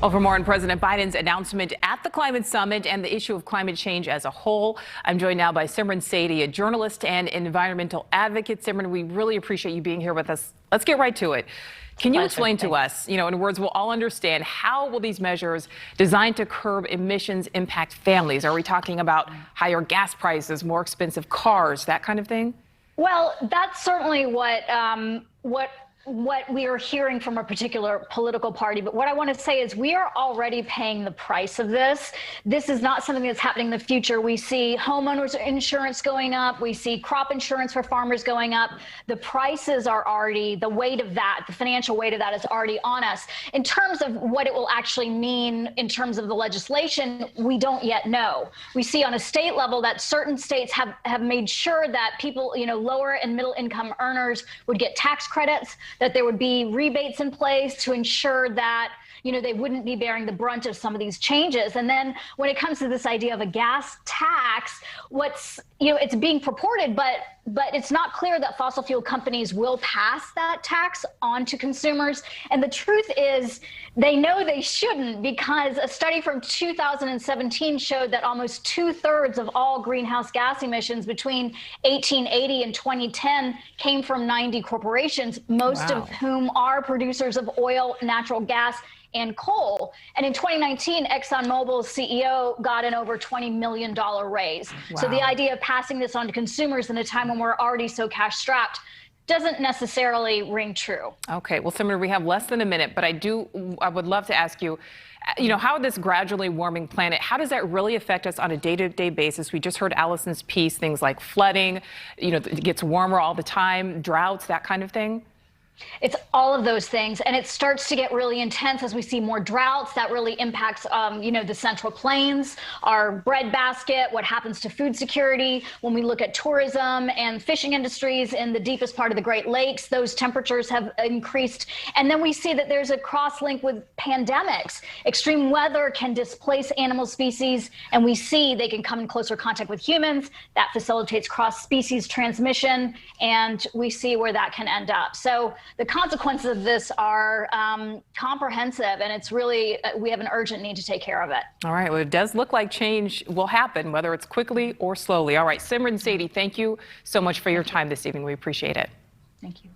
Well, for more on President Biden's announcement at the climate summit and the issue of climate change as a whole, I'm joined now by Simran Sadie, a journalist and environmental advocate. Simran, we really appreciate you being here with us. Let's get right to it. Can you explain to us, in words we'll all understand, how will these measures designed to curb emissions impact families? Are we talking about higher gas prices, more expensive cars, that kind of thing? Well, that's certainly what we are hearing from a particular political party. But what I want to say is we are already paying the price of this. This is not something that's happening in the future. We see homeowners insurance going up. We see crop insurance for farmers going up. The prices are already, the weight of that, the financial weight of that is already on us. In terms of what it will actually mean in terms of the legislation, we don't yet know. We see on a state level that certain states have made sure that people, lower and middle income earners would get tax credits, that there would be rebates in place to ensure that they wouldn't be bearing the brunt of some of these changes. And then when it comes to this idea of a gas tax, it's being purported, but it's not clear that fossil fuel companies will pass that tax on to consumers. And the truth is they know they shouldn't, because a study from 2017 showed that almost 2/3 of all greenhouse gas emissions between 1880 and 2010 came from 90 corporations, most of whom are producers of oil, natural gas, and coal. And in 2019, ExxonMobil's CEO got an over $20 million raise. Wow. So the idea of passing this on to consumers in a time when we're already so cash strapped doesn't necessarily ring true. Okay, well, Simran, we have less than a minute, but I would love to ask you, how this gradually warming planet, how does that really affect us on a day-to-day basis? We just heard Allison's piece, things like flooding, it gets warmer all the time, droughts, that kind of thing. It's all of those things, and it starts to get really intense as we see more droughts. That really impacts, the Central Plains, our breadbasket, what happens to food security. When we look at tourism and fishing industries in the deepest part of the Great Lakes, those temperatures have increased. And then we see that there's a cross-link with pandemics. Extreme weather can displace animal species, and we see they can come in closer contact with humans. That facilitates cross-species transmission, and we see where that can end up. So the consequences of this are comprehensive, and it's really, we have an urgent need to take care of it. All right. Well, it does look like change will happen, whether it's quickly or slowly. All right. Simran Sadie, thank you so much for your time this evening. We appreciate it. Thank you.